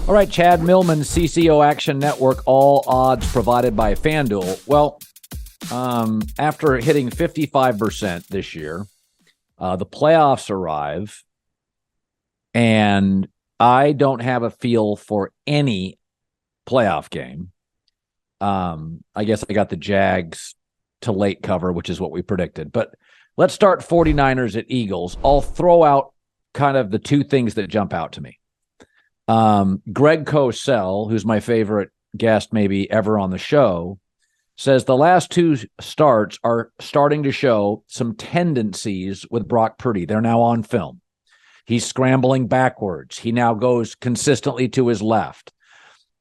All right, Chad Millman, CCO Action Network, all odds provided by FanDuel. Well, after hitting 55% this year, the playoffs arrive, and I don't have a feel for any playoff game. I guess I got the Jags to late cover, which is what we predicted. But let's start 49ers at Eagles. I'll throw out kind of the two things that jump out to me. Greg Cosell, who's my favorite guest maybe ever on the show, says the last two starts are starting to show some tendencies with Brock Purdy. They're now on film. He's scrambling backwards. He now goes consistently to his left.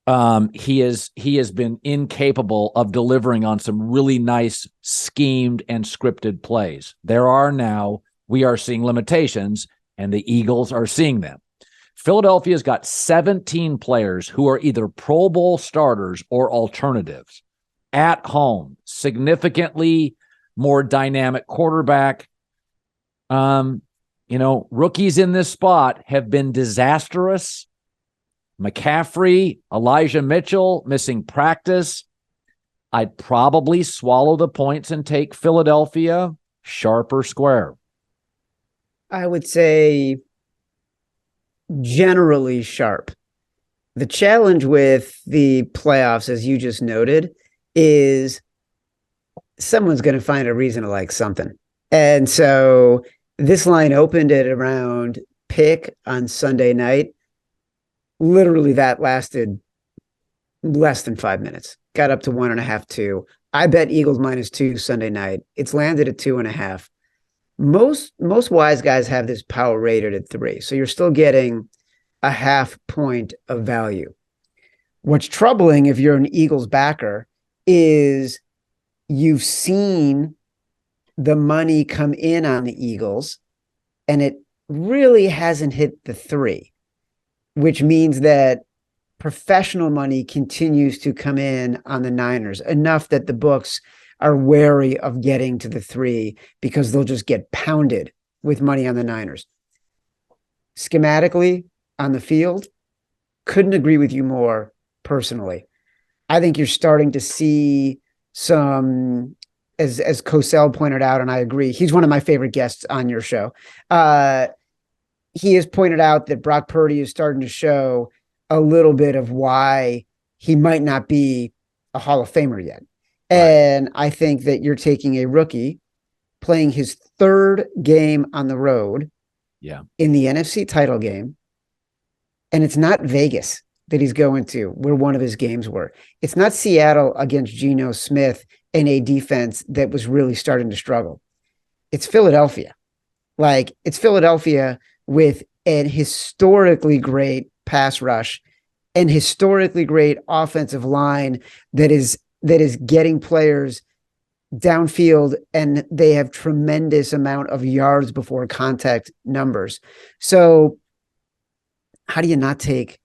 He has been incapable of delivering on some really nice schemed and scripted plays. We are seeing limitations, and the Eagles are seeing them. Philadelphia's got 17 players who are either Pro Bowl starters or alternatives at home, significantly more dynamic quarterback. Rookies in this spot have been disastrous. McCaffrey, Elijah Mitchell missing practice. I'd probably swallow the points and take Philadelphia, sharp or square. I would say generally sharp. The challenge with the playoffs, as you just noted, is someone's going to find a reason to like something. And so this line opened at around pick on Sunday night. Literally that lasted less than 5 minutes. Got up to 1.5, 2. I bet Eagles -2 Sunday night. It's landed at 2.5. Most wise guys have this power rated at 3. So you're still getting a 0.5 point of value. What's troubling if you're an Eagles backer is you've seen the money come in on the Eagles and it really hasn't hit the 3, which means that professional money continues to come in on the Niners, enough that the books are wary of getting to the 3 because they'll just get pounded with money on the Niners. Schematically, on the field, couldn't agree with you more personally. I think you're starting to see some, as Cosell pointed out, and I agree, he's one of my favorite guests on your show. He has pointed out that Brock Purdy is starting to show a little bit of why he might not be a Hall of Famer yet. And I think that you're taking a rookie playing his 3rd game on the road in the NFC title game. And it's not Vegas that he's going to, where one of his games were. It's not Seattle against Geno Smith in a defense that was really starting to struggle. It's Philadelphia. It's Philadelphia with an historically great pass rush and historically great offensive line that is getting players downfield, and they have tremendous amount of yards before contact numbers. So how do you not take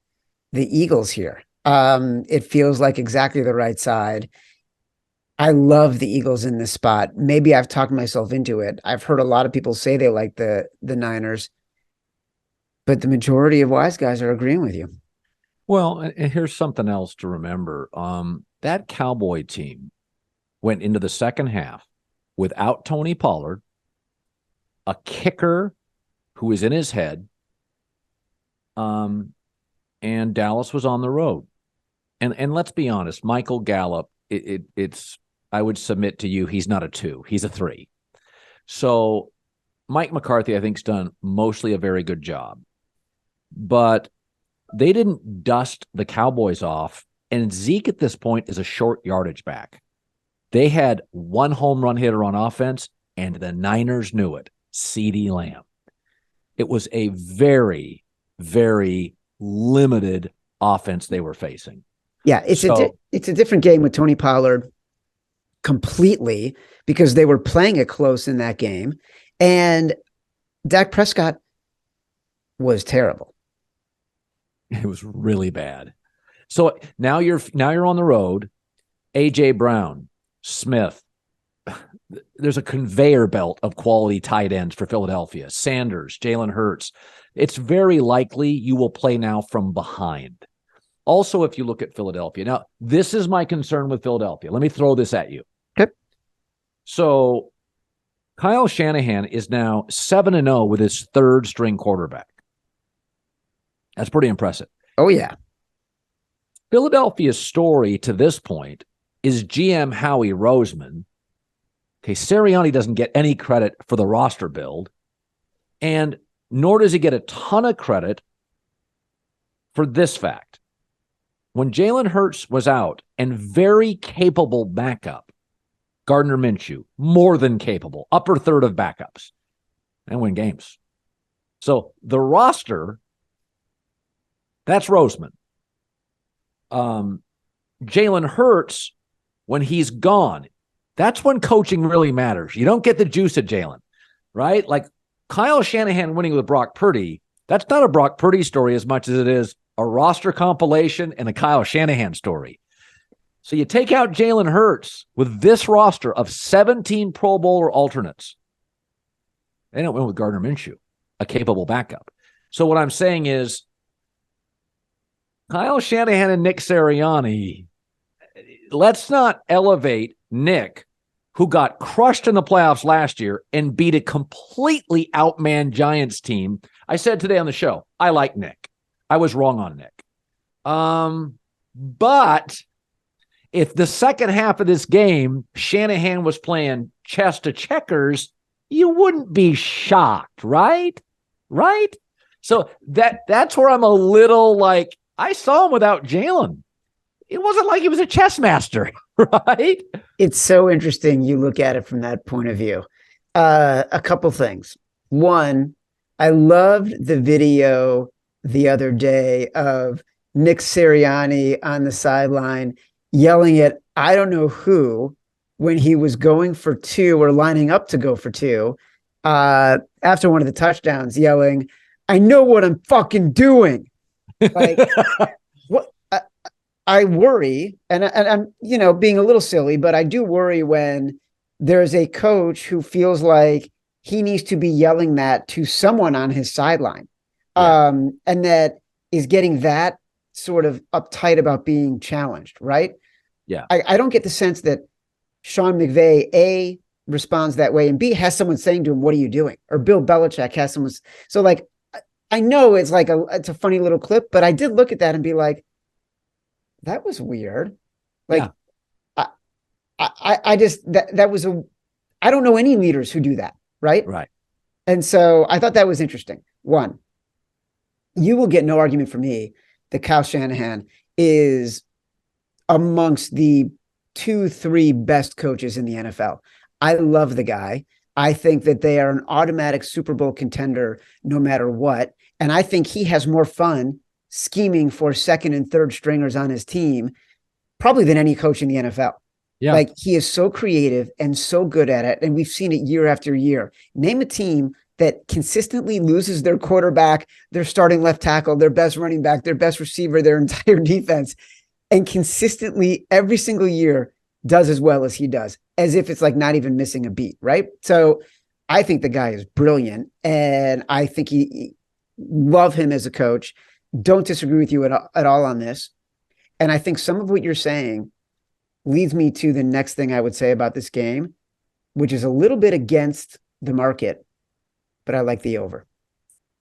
the Eagles here? It feels like exactly the right side. I love the Eagles in this spot. Maybe I've talked myself into it. I've heard a lot of people say they like the Niners, but the majority of wise guys are agreeing with you. Well, and here's something else to remember. That Cowboy team went into the second half without Tony Pollard, a kicker who was in his head, and Dallas was on the road. And let's be honest, Michael Gallup, I would submit to you, he's not a 2, he's a 3. So Mike McCarthy, I think, has done mostly a very good job. But they didn't dust the Cowboys off, and Zeke at this point is a short yardage back. They had one home run hitter on offense, and the Niners knew it, CeeDee Lamb. It was a very, very limited offense they were facing. Yeah, it's a different game with Tony Pollard completely, because they were playing it close in that game, and Dak Prescott was terrible. It was really bad. So now you're on the road. A.J. Brown, Smith. There's a conveyor belt of quality tight ends for Philadelphia. Sanders, Jalen Hurts. It's very likely you will play now from behind. Also, if you look at Philadelphia, now this is my concern with Philadelphia. Let me throw this at you. Okay. So Kyle Shanahan is now 7-0 with his third string quarterback. That's pretty impressive. Oh, yeah. Philadelphia's story to this point is GM Howie Roseman. Okay, Sirianni doesn't get any credit for the roster build, and nor does he get a ton of credit for this fact. When Jalen Hurts was out and very capable backup, Gardner Minshew, more than capable, upper third of backups, and win games. So the roster, that's Roseman. Jalen Hurts, when he's gone, that's when coaching really matters. You don't get the juice at Jalen, right? Like Kyle Shanahan winning with Brock Purdy, that's not a Brock Purdy story as much as it is a roster compilation and a Kyle Shanahan story. So you take out Jalen Hurts with this roster of 17 Pro Bowler alternates. They don't win with Gardner Minshew, a capable backup. So what I'm saying is Kyle Shanahan and Nick Sirianni, let's not elevate Nick, who got crushed in the playoffs last year and beat a completely outmanned Giants team. I said today on the show, I like Nick. I was wrong on Nick. But if the second half of this game, Shanahan was playing chess to checkers, you wouldn't be shocked, right? Right? So that's where I'm a little like, I saw him without Jalen. It wasn't like he was a chess master, right? It's so interesting you look at it from that point of view. A couple things. One, I loved the video the other day of Nick Sirianni on the sideline yelling at I don't know who when he was going for two or lining up to go for two after one of the touchdowns, yelling, I know what I'm fucking doing. Like, what? I worry, and I'm, being a little silly, but I do worry when there's a coach who feels like he needs to be yelling that to someone on his sideline, and that is getting that sort of uptight about being challenged, right? Yeah. I don't get the sense that Sean McVay, A, responds that way, and B, has someone saying to him, what are you doing? Or Bill Belichick has someone. So, like, I know it's like it's a funny little clip, but I did look at that and be like, that was weird. Like, yeah. I just, that was I don't know any leaders who do that. Right. Right. And so I thought that was interesting. One, you will get no argument from me that Kyle Shanahan is amongst the 2-3 best coaches in the NFL. I love the guy. I think that they are an automatic Super Bowl contender no matter what. And I think he has more fun scheming for second and third stringers on his team probably than any coach in the NFL. Yeah. Like, he is so creative and so good at it. And we've seen it year after year. Name a team that consistently loses their quarterback, their starting left tackle, their best running back, their best receiver, their entire defense, and consistently every single year does as well as he does, as if it's like not even missing a beat, right? So I think the guy is brilliant, and I think he love him as a coach. Don't disagree with you at all on this. And I think some of what you're saying leads me to the next thing I would say about this game, which is a little bit against the market, but I like the over.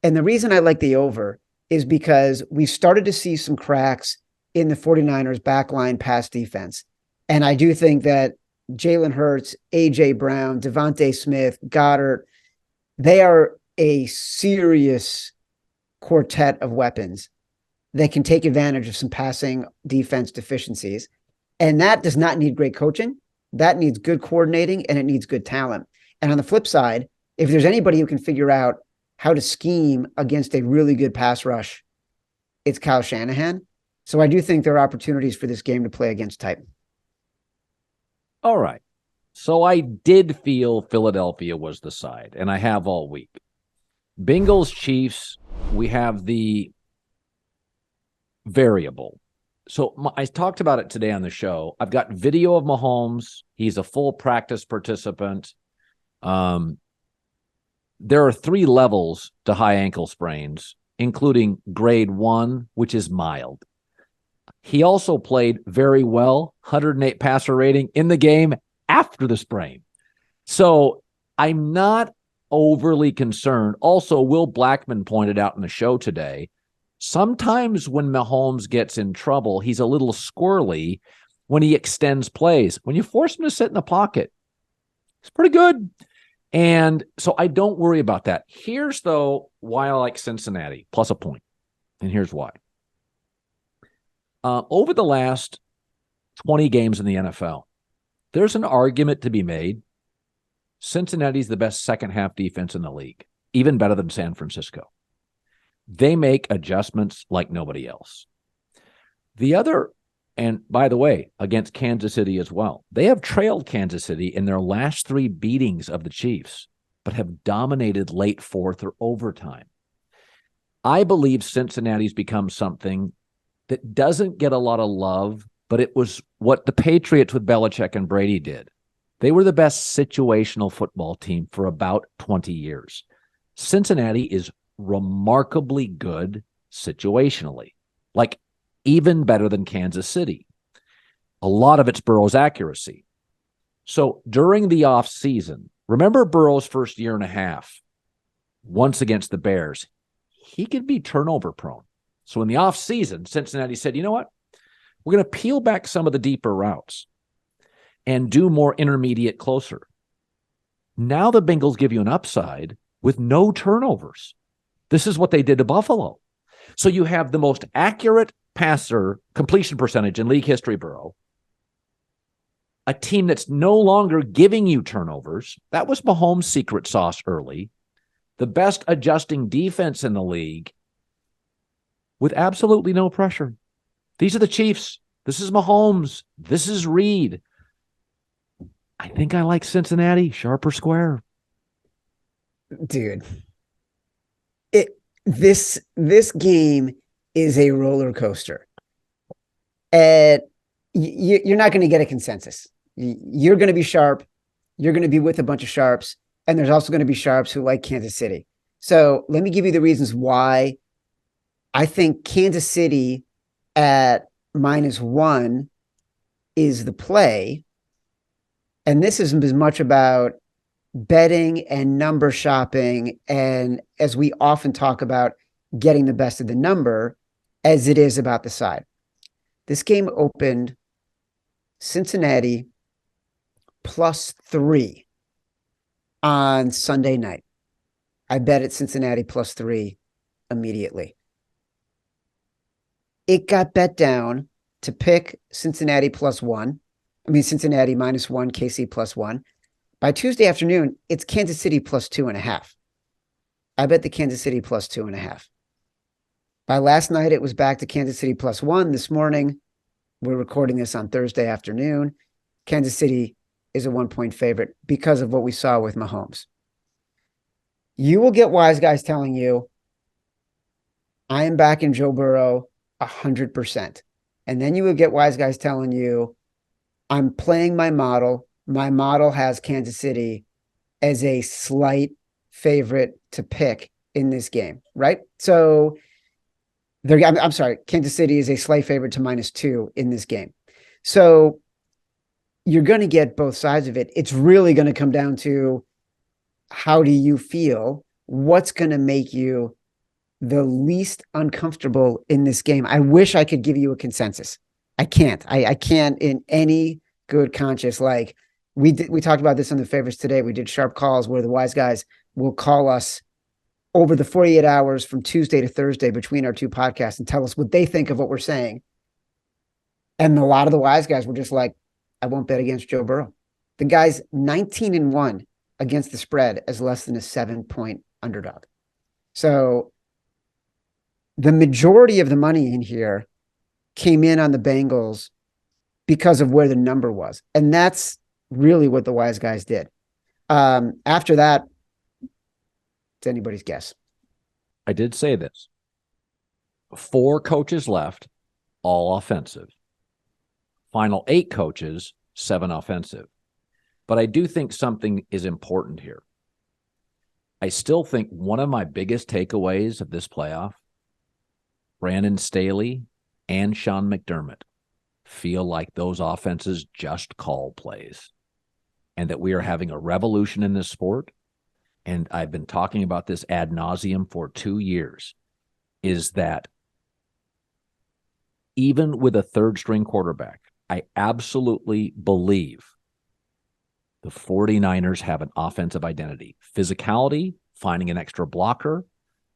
And the reason I like the over is because we started to see some cracks in the 49ers backline pass defense. And I do think that Jalen Hurts, A.J. Brown, Devontae Smith, Goddard, they are a serious quartet of weapons that can take advantage of some passing defense deficiencies. And that does not need great coaching. That needs good coordinating, and it needs good talent. And on the flip side, if there's anybody who can figure out how to scheme against a really good pass rush, it's Kyle Shanahan. So I do think there are opportunities for this game to play against type. All right. So I did feel Philadelphia was the side, and I have all week. Bengals-Chiefs, we have the variable. So I talked about it today on the show. I've got video of Mahomes. He's a full practice participant. There are 3 levels to high ankle sprains, including grade 1, which is mild. He also played very well, 108 passer rating in the game after the sprain. So I'm not overly concerned. Also, Will Blackman pointed out in the show today, sometimes when Mahomes gets in trouble, he's a little squirrely when he extends plays. When you force him to sit in the pocket, it's pretty good. And so I don't worry about that. Here's, though, why I like Cincinnati, plus a point. And here's why. Over the last 20 games in the NFL, there's an argument to be made. Cincinnati's the best second-half defense in the league, even better than San Francisco. They make adjustments like nobody else. The other, and by the way, against Kansas City as well, they have trailed Kansas City in their last 3 beatings of the Chiefs, but have dominated late fourth or overtime. I believe Cincinnati's become something that doesn't get a lot of love, but it was what the Patriots with Belichick and Brady did. They were the best situational football team for about 20 years. Cincinnati is remarkably good situationally, like even better than Kansas City. A lot of it's Burrow's accuracy. So during the offseason, remember Burrow's first year and a half, once against the Bears, he could be turnover prone. So in the offseason, Cincinnati said, you know what? We're going to peel back some of the deeper routes and do more intermediate closer. Now the Bengals give you an upside with no turnovers. This is what they did to Buffalo. So you have the most accurate passer completion percentage in league history, Burrow, a team that's no longer giving you turnovers. That was Mahomes' secret sauce early. The best adjusting defense in the league with absolutely no pressure. These are the Chiefs. This is Mahomes. This is Reed. I think I like Cincinnati, sharp or square. Dude, this game is a roller coaster. And you're not going to get a consensus. You're going to be sharp. You're going to be with a bunch of sharps. And there's also going to be sharps who like Kansas City. So let me give you the reasons why I think Kansas City at -1 is the play. And this isn't as much about betting and number shopping, and as we often talk about, getting the best of the number, as it is about the side. This game opened Cincinnati +3 on Sunday night. I bet at Cincinnati +3 immediately. It got bet down to pick Cincinnati +1. Cincinnati -1, KC +1. By Tuesday afternoon, it's Kansas City +2.5. I bet the Kansas City +2.5. By last night, it was back to Kansas City +1. This morning, we're recording this on Thursday afternoon. Kansas City is a 1-point favorite because of what we saw with Mahomes. You will get wise guys telling you, I am back in Joe Burrow 100%. And then you will get wise guys telling you, I'm playing my model. My model has Kansas City as a slight favorite to pick in this game, right? So I'm sorry, Kansas City is a slight favorite to -2 in this game. So you're going to get both sides of it. It's really going to come down to, how do you feel? What's going to make you the least uncomfortable in this game? I wish I could give you a consensus. I can't. I can't in any good conscience. Like we talked about this on the favorites today. We did sharp calls where the wise guys will call us over the 48 hours from Tuesday to Thursday between our 2 podcasts and tell us what they think of what we're saying. And a lot of the wise guys were just like, I won't bet against Joe Burrow. The guy's 19-1 against the spread as less than a 7-point underdog. So the majority of the money in here came in on the Bengals because of where the number was. And that's really what the wise guys did. After that, it's anybody's guess. I did say this. 4 coaches left, all offensive. Final 8 coaches, 7 offensive. But I do think something is important here. I still think one of my biggest takeaways of this playoff, Brandon Staley and Sean McDermott feel like those offenses just call plays and that we are having a revolution in this sport. And I've been talking about this ad nauseum for 2 years, is that even with a third string quarterback, I absolutely believe the 49ers have an offensive identity. Physicality, finding an extra blocker,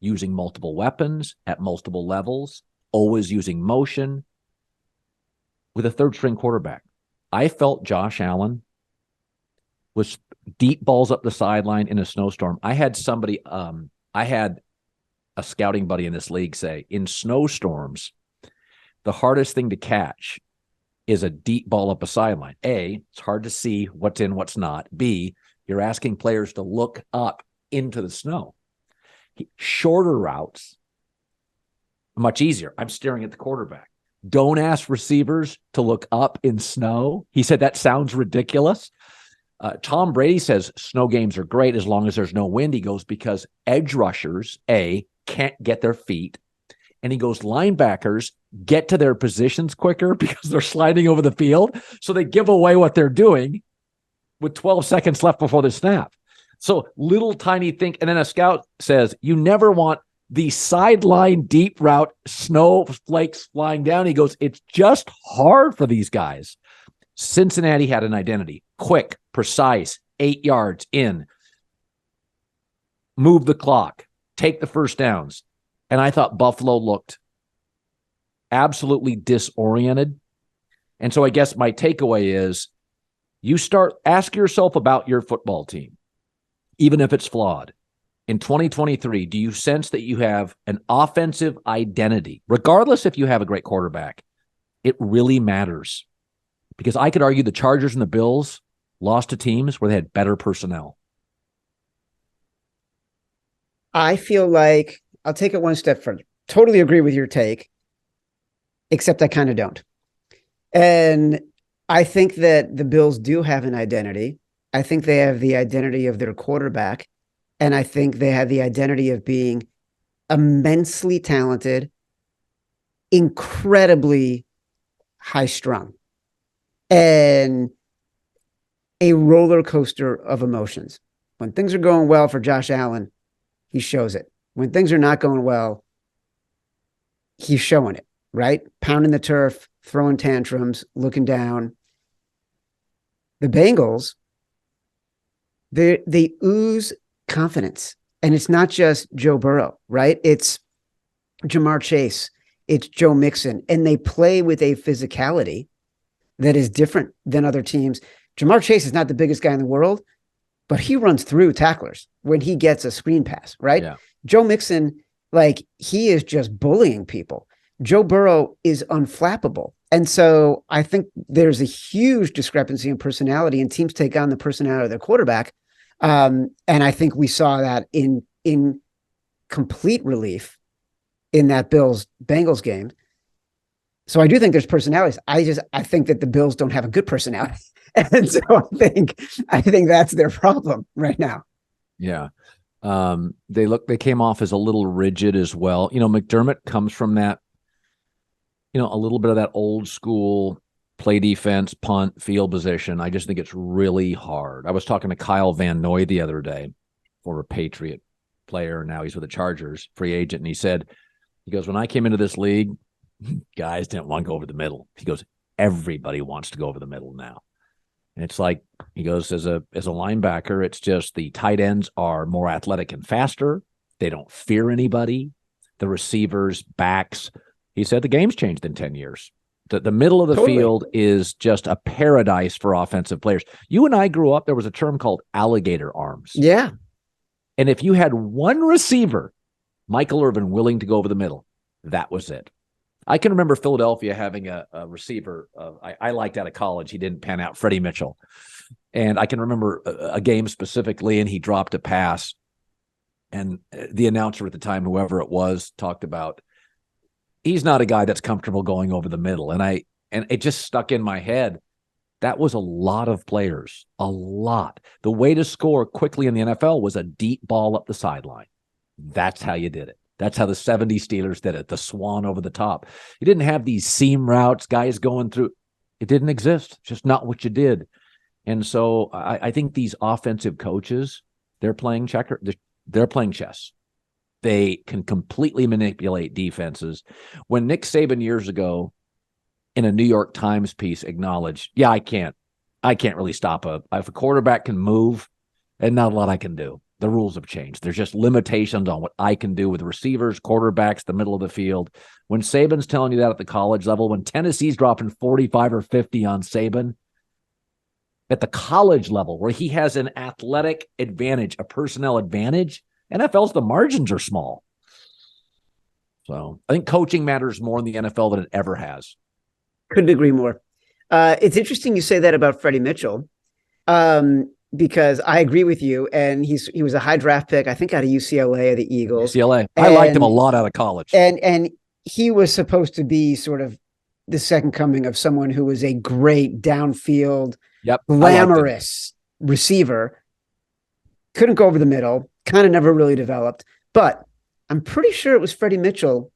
using multiple weapons at multiple levels, always using motion. With a third string quarterback, I felt Josh Allen was deep balls up the sideline in a snowstorm. I had a scouting buddy in this league say, in snowstorms, the hardest thing to catch is a deep ball up a sideline. A, it's hard to see what's in, what's not. B, you're asking players to look up into the snow. Shorter routes, much easier. I'm staring at the quarterback. Don't ask receivers to look up in snow. He said that sounds ridiculous. Tom Brady says snow games are great as long as there's no wind. He goes, because edge rushers, A, can't get their feet. And he goes, linebackers get to their positions quicker because they're sliding over the field. So they give away what they're doing with 12 seconds left before the snap. So little tiny thing. And then a scout says, you never want the sideline deep route, snowflakes flying down. He goes, it's just hard for these guys. Cincinnati had an identity. Quick, precise, 8 yards in. Move the clock. Take the first downs. And I thought Buffalo looked absolutely disoriented. And so I guess my takeaway is ask yourself about your football team, even if it's flawed. In 2023, do you sense that you have an offensive identity? Regardless if you have a great quarterback, it really matters. Because I could argue the Chargers and the Bills lost to teams where they had better personnel. I feel like I'll take it one step further. Totally agree with your take, except I kind of don't. And I think that the Bills do have an identity. I think they have the identity of their quarterback. And I think they have the identity of being immensely talented, incredibly high-strung, and a roller coaster of emotions. When things are going well for Josh Allen, he shows it. When things are not going well, he's showing it, right? Pounding the turf, throwing tantrums, looking down. The Bengals, they ooze confidence. And it's not just Joe Burrow, right? It's Jamar Chase. It's Joe Mixon. And they play with a physicality that is different than other teams. Jamar Chase is not the biggest guy in the world, but he runs through tacklers when he gets a screen pass, right? Yeah. Joe Mixon, he is just bullying people. Joe Burrow is unflappable. And so I think there's a huge discrepancy in personality, and teams take on the personality of their quarterback. And I think we saw that in complete relief in that Bills-Bengals game. So I do think there's personalities. I think that the Bills don't have a good personality. And so I think that's their problem right now. Yeah. They came off as a little rigid as well. McDermott comes from that, a little bit of that old school play defense, punt, field position. I just think it's really hard. I was talking to Kyle Van Noy the other day, former Patriot player. Now he's with the Chargers, free agent. And he goes, when I came into this league, guys didn't want to go over the middle. He goes, everybody wants to go over the middle now. And it's like, he goes, as a linebacker, it's just the tight ends are more athletic and faster. They don't fear anybody. The receivers, backs. He said the game's changed in 10 years. The middle of the field is just a paradise for offensive players. You and I grew up, there was a term called alligator arms. Yeah. And if you had one receiver, Michael Irvin, willing to go over the middle, that was it. I can remember Philadelphia having a receiver. I liked out of college. He didn't pan out, Freddie Mitchell. And I can remember a game specifically, and he dropped a pass. And the announcer at the time, whoever it was, talked about, he's not a guy that's comfortable going over the middle. And it just stuck in my head. That was a lot of players, a lot. The way to score quickly in the NFL was a deep ball up the sideline. That's how you did it. That's how the 70 Steelers did it, the swan over the top. You didn't have these seam routes, guys going through. It didn't exist. It's just not what you did. And so I think these offensive coaches, they're playing they're playing chess. They can completely manipulate defenses. When Nick Saban years ago in a New York Times piece acknowledged, yeah, I can't really stop if a quarterback can move, and not a lot I can do. The rules have changed. There's just limitations on what I can do with receivers, quarterbacks, the middle of the field. When Saban's telling you that at the college level, when Tennessee's dropping 45 or 50 on Saban, at the college level where he has an athletic advantage, a personnel advantage, NFL's the margins are small. So I think coaching matters more in the NFL than it ever has. Couldn't agree more. It's interesting you say that about Freddie Mitchell. Because I agree with you, and he was a high draft pick, I think, out of UCLA or the Eagles. UCLA. I liked him a lot out of college. And he was supposed to be sort of the second coming of someone who was a great downfield, glamorous receiver. Couldn't go over the middle, kind of never really developed. But I'm pretty sure it was Freddie Mitchell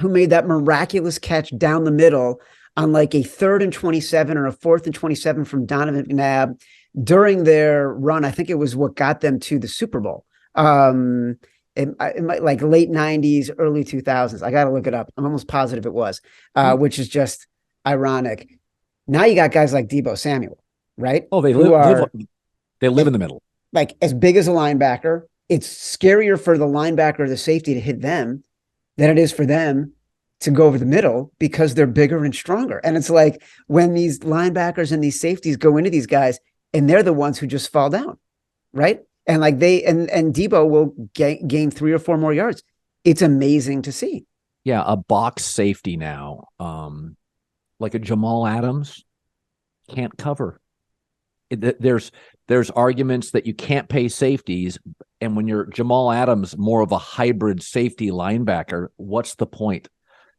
who made that miraculous catch down the middle on like a 3rd and 27 or a 4th and 27 from Donovan McNabb during their run. I think it was what got them to the Super Bowl. It might, like late 90s, early 2000s. I got to look it up. I'm almost positive it was, which is just ironic. Now you got guys like Deebo Samuel, right? Oh, they live in the middle. Like as big as a linebacker. It's scarier for the linebacker or the safety to hit them than it is for them to go over the middle because they're bigger and stronger. And it's like when these linebackers and these safeties go into these guys and they're the ones who just fall down, right? And like and Deebo will gain 3 or 4 more yards. It's amazing to see. Yeah, a box safety now, like a Jamal Adams, can't cover. There's arguments that you can't pay safeties, and when you're Jamal Adams, more of a hybrid safety linebacker, what's the point?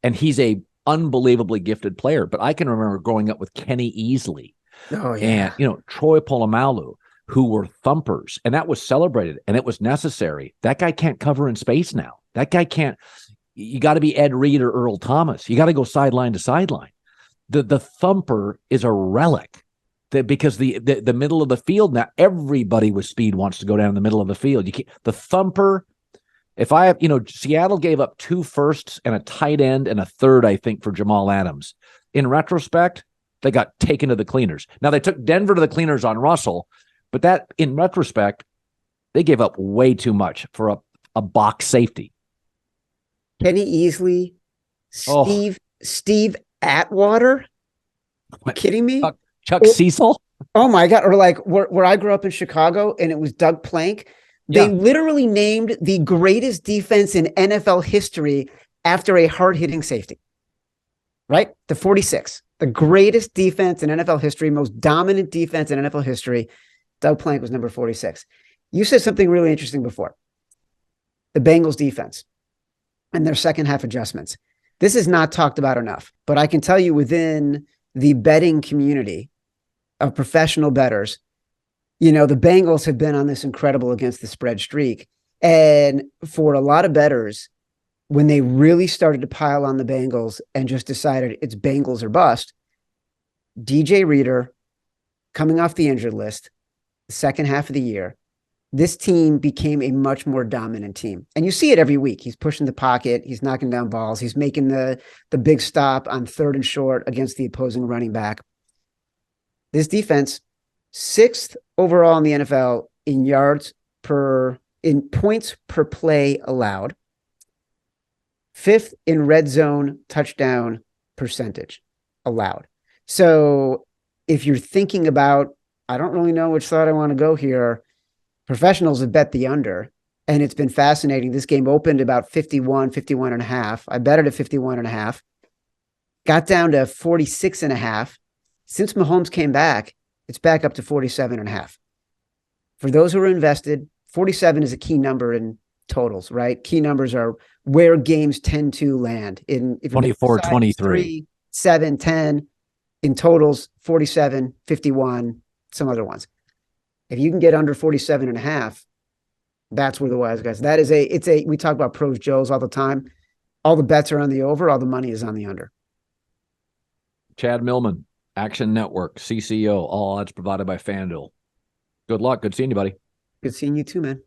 And he's a unbelievably gifted player. But I can remember growing up with Kenny Easley, and Troy Polamalu, who were thumpers, and that was celebrated and it was necessary. That guy can't cover in space now. That guy can't. You got to be Ed Reed or Earl Thomas. You got to go sideline to sideline. The thumper is a relic. Because the middle of the field now, everybody with speed wants to go down the middle of the field. You can't, the thumper. If I have, Seattle gave up 2 firsts and a tight end and a third, I think, for Jamal Adams. In retrospect, they got taken to the cleaners. Now they took Denver to the cleaners on Russell, but that, in retrospect, they gave up way too much for a box safety. Kenny Easley, Steve Atwater. Are you kidding me? Chuck Cecil? Oh my God. Or like where I grew up in Chicago and it was Doug Plank. They literally named the greatest defense in NFL history after a hard-hitting safety, right? The 46, the greatest defense in NFL history, most dominant defense in NFL history. Doug Plank was number 46. You said something really interesting before. The Bengals defense and their second half adjustments. This is not talked about enough, but I can tell you within the betting community of professional bettors, the Bengals have been on this incredible against the spread streak. And for a lot of bettors, when they really started to pile on the Bengals and just decided it's Bengals or bust, DJ Reader coming off the injured list, the second half of the year, this team became a much more dominant team. And you see it every week. He's pushing the pocket. He's knocking down balls. He's making the big stop on 3rd and short against the opposing running back. This defense, 6th overall in the NFL in points per play allowed, 5th in red zone touchdown percentage allowed. So if you're thinking about, I don't really know which side I want to go here, professionals have bet the under, and it's been fascinating. This game opened about 51 and a half. I bet it at 51 and a half, got down to 46 and a half. Since Mahomes came back, it's back up to 47 and a half. For those who are invested, 47 is a key number in totals, right? Key numbers are where games tend to land in 24, 23, 7, 10 in totals, 47, 51, some other ones. If you can get under 47 and a half, That's where the wise guys. We talk about pros Joes all the time. All the bets are on the over. All the money is on the under. Chad Millman, Action Network, CCO, all odds provided by FanDuel. Good luck. Good seeing you, buddy. Good seeing you too, man.